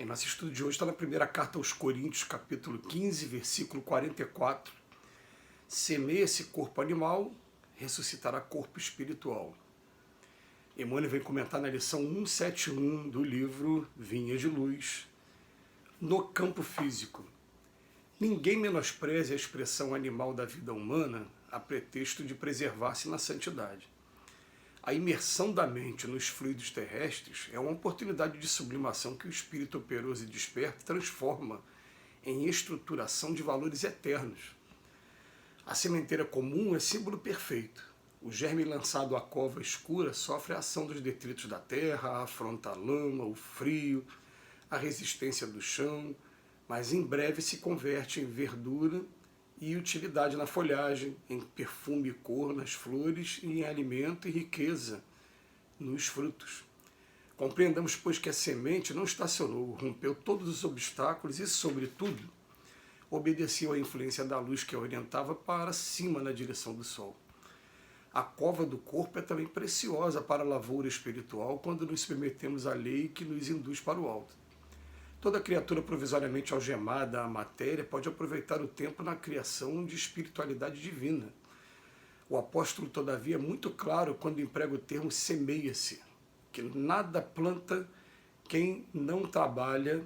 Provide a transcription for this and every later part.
Bem, nosso estudo de hoje está na primeira carta aos Coríntios, capítulo 15, versículo 44. Semeia esse corpo animal, ressuscitará corpo espiritual. Emmanuel vem comentar na lição 171 do livro Vinha de Luz, no campo físico. Ninguém menospreze a expressão animal da vida humana a pretexto de preservar-se na santidade. A imersão da mente nos fluidos terrestres é uma oportunidade de sublimação que o espírito operoso e desperto transforma em estruturação de valores eternos. A sementeira comum é símbolo perfeito. O germe lançado à cova escura sofre a ação dos detritos da terra, afronta a lama, o frio, a resistência do chão, mas em breve se converte em verdura e utilidade na folhagem, em perfume e cor nas flores e em alimento e riqueza nos frutos. Compreendamos, pois, que a semente não estacionou, rompeu todos os obstáculos e, sobretudo, obedeceu à influência da luz que a orientava para cima na direção do sol. A cova do corpo é também preciosa para a lavoura espiritual quando nos submetemos à lei que nos induz para o alto. Toda criatura provisoriamente algemada à matéria pode aproveitar o tempo na criação de espiritualidade divina. O apóstolo, todavia, é muito claro quando emprega o termo semeia-se, que nada planta quem não trabalha,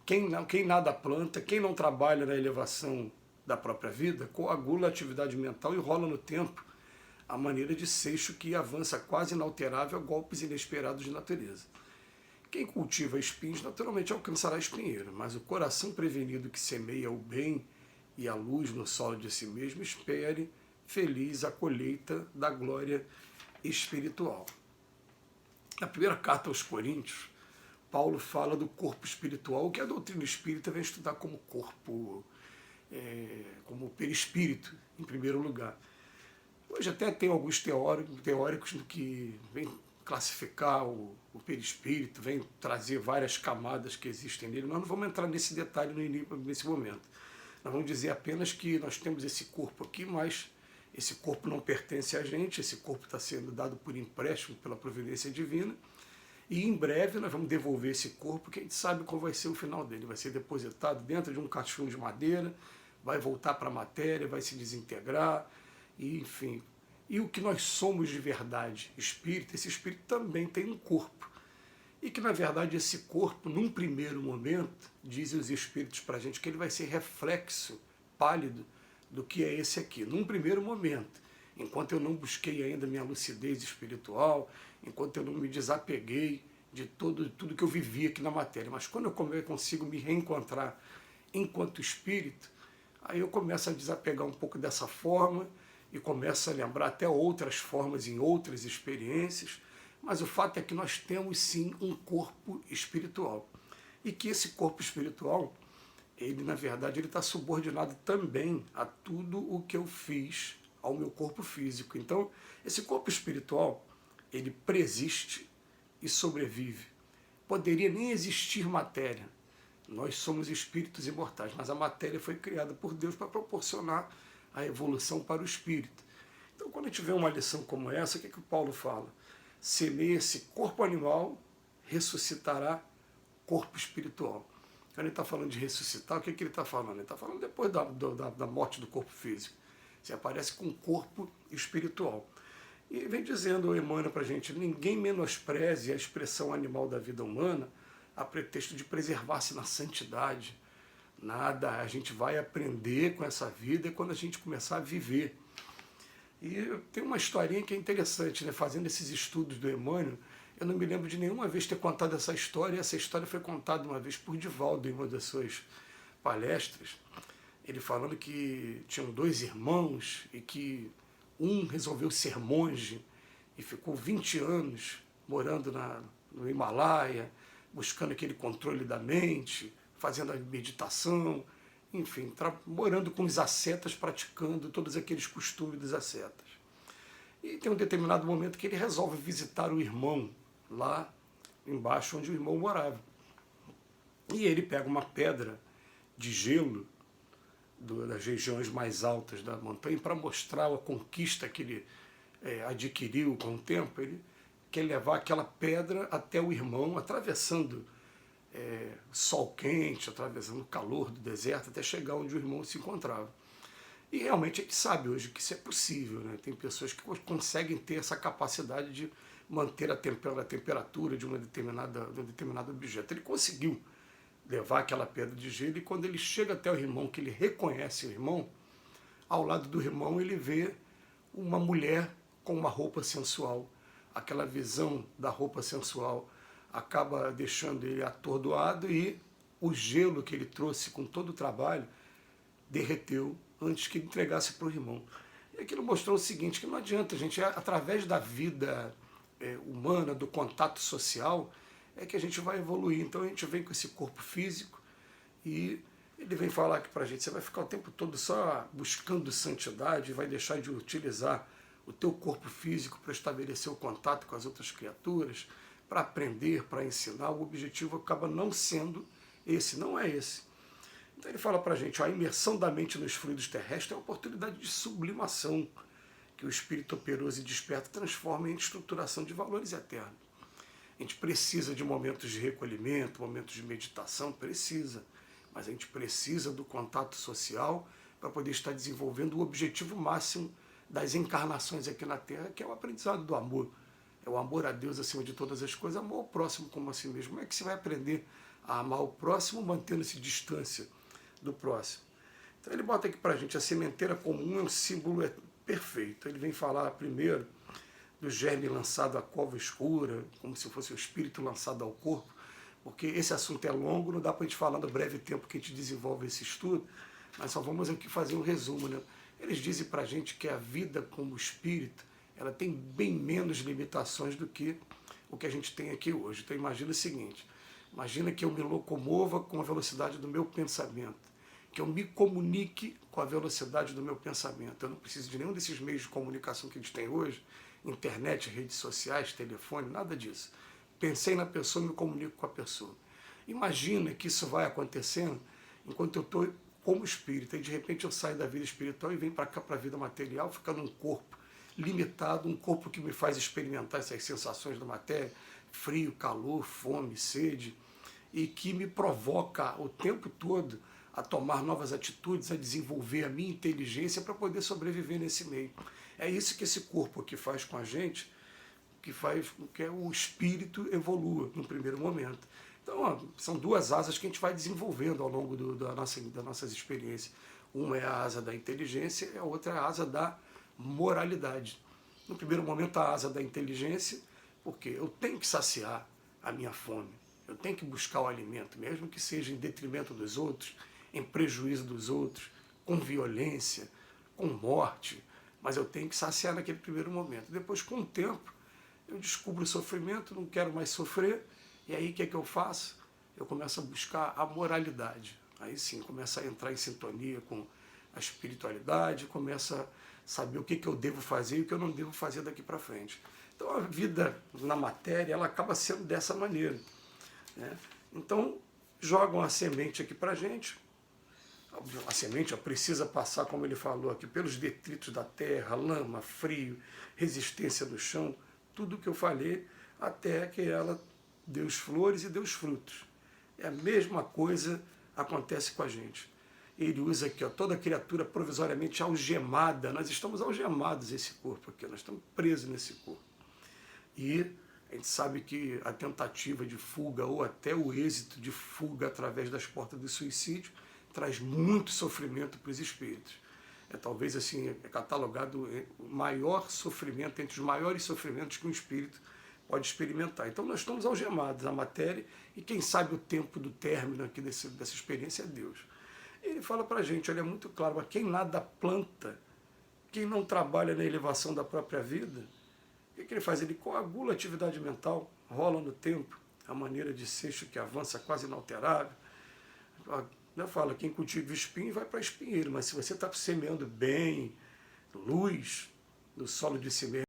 quem nada planta, quem não trabalha na elevação da própria vida, coagula a atividade mental e rola no tempo a maneira de seixo que avança quase inalterável a golpes inesperados de natureza. Quem cultiva espinhos naturalmente alcançará espinheiro, mas o coração prevenido que semeia o bem e a luz no solo de si mesmo espere feliz a colheita da glória espiritual. Na primeira carta aos Coríntios, Paulo fala do corpo espiritual, que a doutrina espírita vem estudar como corpo, como perispírito, em primeiro lugar. Hoje até tem alguns teóricos que vêm classificar o perispírito, vem trazer várias camadas que existem nele. Nós não vamos entrar nesse detalhe nesse momento. Nós vamos dizer apenas que nós temos esse corpo aqui, mas esse corpo não pertence a gente, esse corpo está sendo dado por empréstimo pela providência divina, e em breve nós vamos devolver esse corpo, que a gente sabe qual vai ser o final dele. Vai ser depositado dentro de um caixão de madeira, vai voltar para a matéria, vai se desintegrar, e, enfim. E o que nós somos de verdade, espírito, esse espírito também tem um corpo. E que, na verdade, esse corpo, num primeiro momento, dizem os espíritos para a gente, que ele vai ser reflexo pálido do que é esse aqui. Num primeiro momento, enquanto eu não busquei ainda minha lucidez espiritual, enquanto eu não me desapeguei de tudo que eu vivi aqui na matéria. Mas quando eu consigo me reencontrar enquanto espírito, aí eu começo a desapegar um pouco dessa forma, e começa a lembrar até outras formas em outras experiências, mas o fato é que nós temos sim um corpo espiritual. E que esse corpo espiritual, ele na verdade ele está subordinado também a tudo o que eu fiz ao meu corpo físico. Então, esse corpo espiritual, ele preexiste e sobrevive. Poderia nem existir matéria. Nós somos espíritos imortais, mas a matéria foi criada por Deus para proporcionar a evolução para o espírito. Então, quando a gente vê uma lição como essa, o que o Paulo fala? Semeia esse corpo animal, ressuscitará corpo espiritual. Quando ele está falando de ressuscitar, o que ele está falando? Ele está falando depois da morte do corpo físico. Você aparece com o corpo espiritual. E vem dizendo o Emmanuel para a gente, ninguém menospreze a expressão animal da vida humana a pretexto de preservar-se na santidade. Nada, a gente vai aprender com essa vida quando a gente começar a viver. E tem uma historinha que é interessante, né? Fazendo esses estudos do Emmanuel, eu não me lembro de nenhuma vez ter contado essa história, e essa história foi contada uma vez por Divaldo em uma das suas palestras, ele falando que tinham dois irmãos e que um resolveu ser monge e ficou 20 anos morando no Himalaia, buscando aquele controle da mente, fazendo a meditação, enfim, morando com os ascetas, praticando todos aqueles costumes dos ascetas. E tem um determinado momento que ele resolve visitar o irmão, lá embaixo onde o irmão morava. E ele pega uma pedra de gelo das regiões mais altas da montanha para mostrar a conquista que ele adquiriu com o tempo. Ele quer levar aquela pedra até o irmão, atravessando sol quente, atravessando o calor do deserto, até chegar onde o irmão se encontrava. E realmente a gente sabe hoje que isso é possível, né? Tem pessoas que conseguem ter essa capacidade de manter a temperatura de um determinado objeto. Ele conseguiu levar aquela pedra de gelo, e quando ele chega até o irmão, que ele reconhece o irmão, ao lado do irmão ele vê uma mulher com uma roupa sensual. Aquela visão da roupa sensual acaba deixando ele atordoado, e o gelo que ele trouxe com todo o trabalho derreteu antes que ele entregasse para o irmão. E aquilo mostrou o seguinte, que não adianta, gente, através da vida humana, do contato social, é que a gente vai evoluir. Então a gente vem com esse corpo físico e ele vem falar aqui para a gente, você vai ficar o tempo todo só buscando santidade, vai deixar de utilizar o teu corpo físico para estabelecer o contato com as outras criaturas, para aprender, para ensinar. O objetivo acaba não sendo esse, não é esse. Então ele fala para a gente, a imersão da mente nos fluidos terrestres é uma oportunidade de sublimação, que o espírito operoso e desperto transforma em estruturação de valores eternos. A gente precisa de momentos de recolhimento, momentos de meditação, precisa. Mas a gente precisa do contato social para poder estar desenvolvendo o objetivo máximo das encarnações aqui na Terra, que é o aprendizado do amor. É o amor a Deus acima de todas as coisas, amor ao próximo como a si mesmo. Como é que você vai aprender a amar o próximo mantendo-se distância do próximo? Então ele bota aqui para a gente, a sementeira comum é um símbolo perfeito. Ele vem falar primeiro do germe lançado à cova escura, como se fosse o espírito lançado ao corpo, porque esse assunto é longo, não dá para a gente falar no breve tempo que a gente desenvolve esse estudo, mas só vamos aqui fazer um resumo, né? Eles dizem para a gente que a vida como espírito, ela tem bem menos limitações do que o que a gente tem aqui hoje. Então imagina o seguinte, imagina que eu me locomova com a velocidade do meu pensamento, que eu me comunique com a velocidade do meu pensamento. Eu não preciso de nenhum desses meios de comunicação que a gente tem hoje, internet, redes sociais, telefone, nada disso. Pensei na pessoa e me comunico com a pessoa. Imagina que isso vai acontecendo enquanto eu estou como espírito, e de repente eu saio da vida espiritual e venho para cá, para a vida material, ficando num corpo limitado, um corpo que me faz experimentar essas sensações da matéria, frio, calor, fome, sede, e que me provoca o tempo todo a tomar novas atitudes, a desenvolver a minha inteligência para poder sobreviver nesse meio. É isso que esse corpo aqui faz com a gente, que faz com que o espírito evolua no primeiro momento. Então, ó, são duas asas que a gente vai desenvolvendo ao longo das nossas experiências. Uma é a asa da inteligência e a outra é a asa da moralidade. No primeiro momento, a asa da inteligência, porque eu tenho que saciar a minha fome, eu tenho que buscar o alimento, mesmo que seja em detrimento dos outros, em prejuízo dos outros, com violência, com morte, mas eu tenho que saciar naquele primeiro momento. Depois, com o tempo, eu descubro o sofrimento, não quero mais sofrer, e aí o que é que eu faço? Eu começo a buscar a moralidade. Aí sim, começo a entrar em sintonia com a espiritualidade, começo a saber o que eu devo fazer e o que eu não devo fazer daqui para frente. Então a vida na matéria, ela acaba sendo dessa maneira, né? Então jogam a semente aqui para a gente. A semente precisa passar, como ele falou aqui, pelos detritos da terra, lama, frio, resistência do chão, tudo o que eu falei, até que ela dê as flores e dê os frutos. É a mesma coisa acontece com a gente. Ele usa aqui, ó, toda criatura provisoriamente algemada. Nós estamos algemados esse corpo aqui, nós estamos presos nesse corpo. E a gente sabe que a tentativa de fuga ou até o êxito de fuga através das portas do suicídio traz muito sofrimento para os espíritos. É talvez assim, é catalogado o maior sofrimento, entre os maiores sofrimentos que um espírito pode experimentar. Então nós estamos algemados à matéria e quem sabe o tempo do término aqui dessa experiência é Deus. E ele fala para a gente, olha, é muito claro, quem nada planta, quem não trabalha na elevação da própria vida, o que ele faz? Ele coagula a atividade mental, rola no tempo, a maneira de seixo que avança quase inalterável. Eu falo, quem cultiva espinho vai para espinheiro, mas se você está semeando bem, luz, no solo de semear,